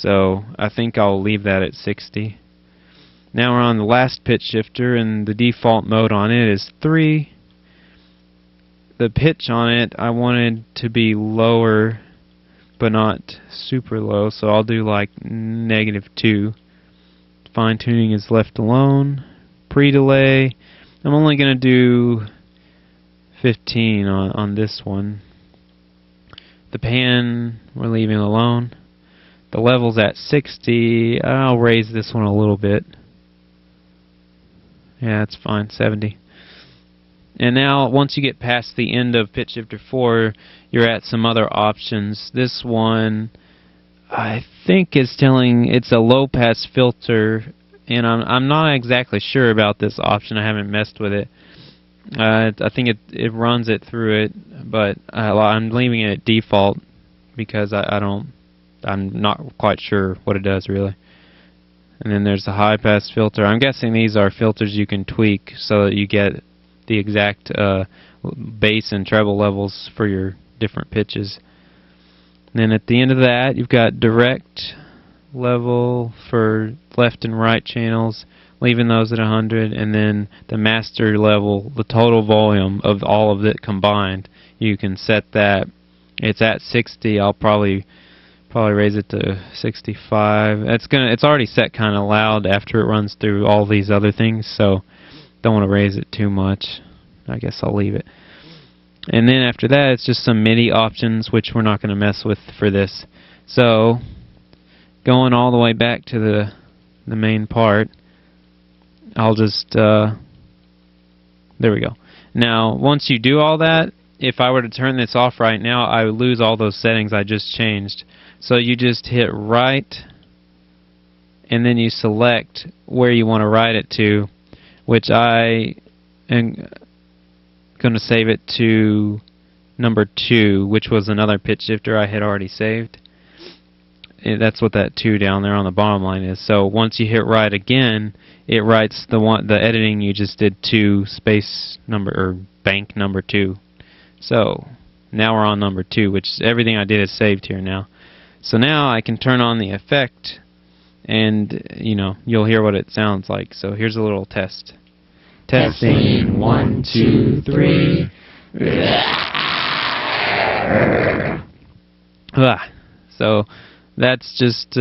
So I think I'll leave that at 60. Now we're on the last pitch shifter, and the default mode on it is 3. The pitch on it I wanted to be lower, but not super low, so I'll do like -2. Fine tuning is left alone. Pre-delay, I'm only going to do 15 on this one. The pan, we're leaving alone. The level's at 60. I'll raise this one a little bit. Yeah, that's fine, 70. And now, once you get past the end of pitch shifter 4, you're at some other options. This one, I think, is telling it's a low-pass filter, and I'm not exactly sure about this option. I haven't messed with it. I think it runs it through it, but I'm leaving it at default because I'm not quite sure what it does really. And then there's the high-pass filter. I'm guessing these are filters you can tweak so that you get the exact bass and treble levels for your different pitches. And then at the end of that, you've got direct level for left and right channels, leaving those at 100, and then the master level, the total volume of all of it combined. You can set that. It's at 60. I'll probably raise it to 65. It's already set kind of loud after it runs through all these other things, so don't want to raise it too much. I guess I'll leave it. And then after that, it's just some MIDI options, which we're not going to mess with for this. So, going all the way back to the main part, I'll just, there we go. Now, once you do all that, if I were to turn this off right now, I would lose all those settings I just changed. So you just hit right, and then you select where you want to write it to, which I am going to save it to number 2, which was another pitch shifter I had already saved. And that's what that 2 down there on the bottom line is. So once you hit right again, it writes the editing you just did to space number or bank number 2. So now we're on number 2, which everything I did is saved here now. So now I can turn on the effect, and you'll hear what it sounds like. So here's a little test. Testing 1, 2, 3. So that's just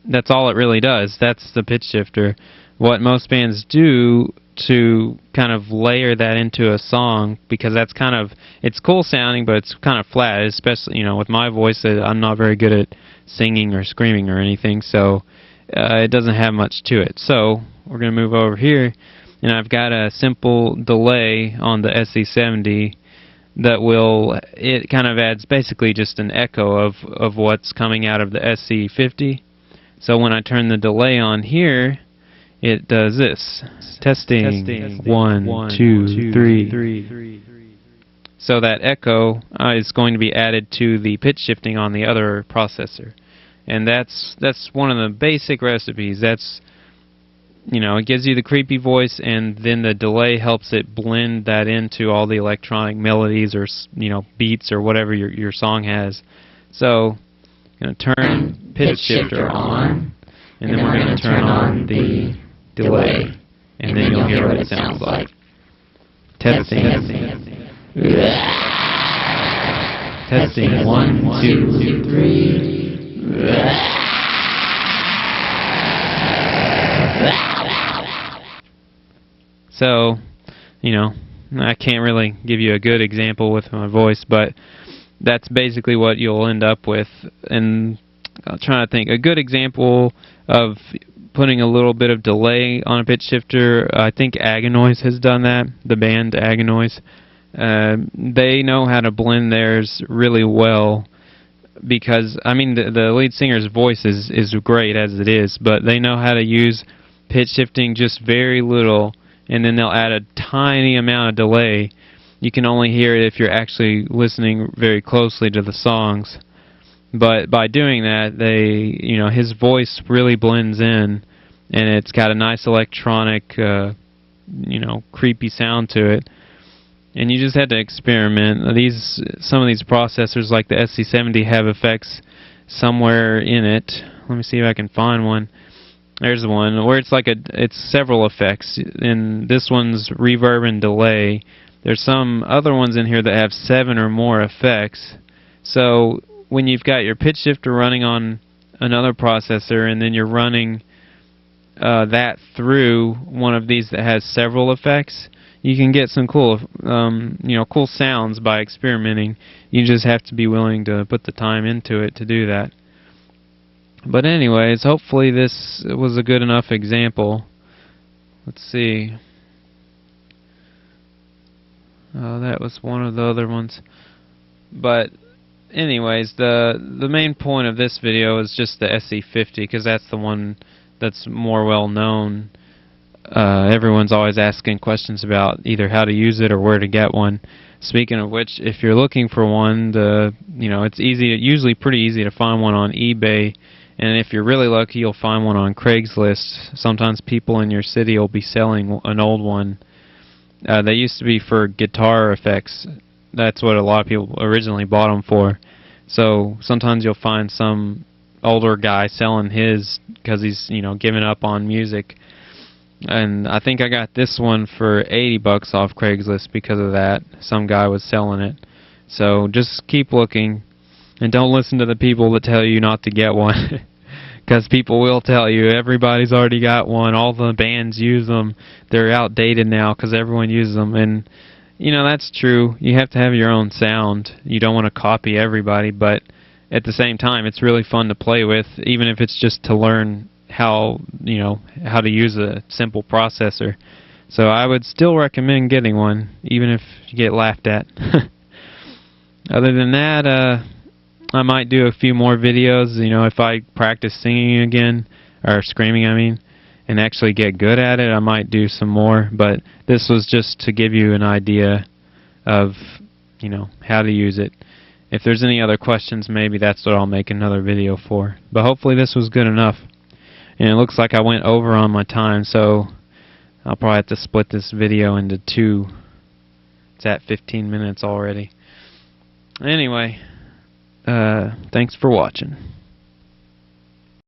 that's all it really does. That's the pitch shifter. What most bands do to kind of layer that into a song, because that's kind of, it's cool sounding, but it's kind of flat, especially with my voice. I'm not very good at singing or screaming or anything, so it doesn't have much to it. So we're going to move over here, and I've got a simple delay on the SC70 that it kind of adds basically just an echo of what's coming out of the SC50. So when I turn the delay on here, it does this. Testing 1, 2, 3. So that echo is going to be added to the pitch shifting on the other processor. And that's one of the basic recipes. That's, it gives you the creepy voice, and then the delay helps it blend that into all the electronic melodies or beats or whatever your song has. So I'm going to turn pitch shifter on, and then we're going to turn on the delay, and then you'll hear what it sounds like. Testing. Testing 1, 2, 3. So, I can't really give you a good example with my voice, but that's basically what you'll end up with. And I'm trying to think. A good example of putting a little bit of delay on a pitch shifter, I think Aganoise has done that, the band Aganoise. They know how to blend theirs really well, because, the lead singer's voice is great as it is, but they know how to use pitch shifting just very little, and then they'll add a tiny amount of delay. You can only hear it if you're actually listening very closely to the songs. But by doing that, his voice really blends in, and it's got a nice electronic, creepy sound to it. And you just had to experiment. Some of these processors, like the SC70, have effects somewhere in it. Let me see if I can find one. There's one where it's several effects, and this one's reverb and delay. There's some other ones in here that have 7 or more effects. So when you've got your pitch shifter running on another processor, and then you're running that through one of these that has several effects, you can get some cool sounds by experimenting. You just have to be willing to put the time into it to do that. But anyways, hopefully this was a good enough example. Let's see. Oh, that was one of the other ones. But anyways, the main point of this video is just the SE50, because that's the one that's more well known. Everyone's always asking questions about either how to use it or where to get one. Speaking of which, if you're looking for one, it's usually pretty easy to find one on eBay, and if you're really lucky, you'll find one on Craigslist. Sometimes people in your city will be selling an old one. They used to be for guitar effects. That's what a lot of people originally bought them for. So sometimes you'll find some older guy selling his because he's giving up on music. And I think I got this one for $80 off Craigslist because of that. Some guy was selling it. So just keep looking, and don't listen to the people that tell you not to get one. Because people will tell you everybody's already got one. All the bands use them. They're outdated now because everyone uses them. And that's true. You have to have your own sound. You don't want to copy everybody, but at the same time, it's really fun to play with, even if it's just to learn how to use a simple processor. So I would still recommend getting one, even if you get laughed at. Other than that, I might do a few more videos. If I practice singing again, or screaming, I mean, and actually get good at it, I might do some more. But this was just to give you an idea of how to use it. If there's any other questions, maybe that's what I'll make another video for. But hopefully this was good enough. And it looks like I went over on my time, so I'll probably have to split this video into 2. It's at 15 minutes already. Anyway, thanks for watching.